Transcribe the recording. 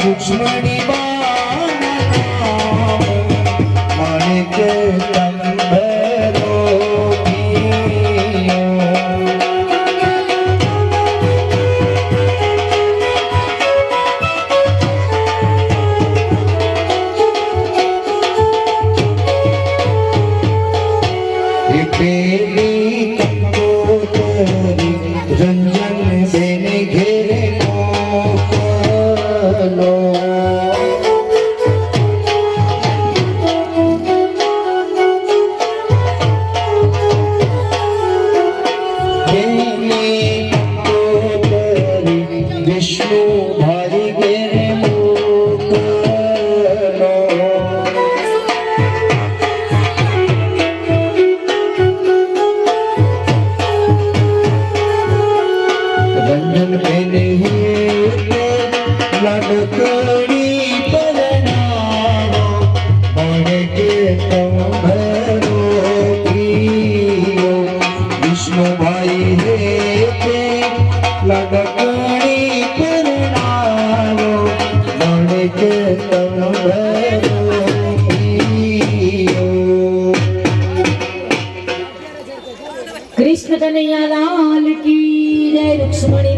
रुक्ष्मणी माणिक विष्णु भारी गेरे रंजन पहने लड़कड़ी विष्णु भाई है लड़कड़ी कृष्ण कन्हैया लाल की जय। रुक्ष्मणी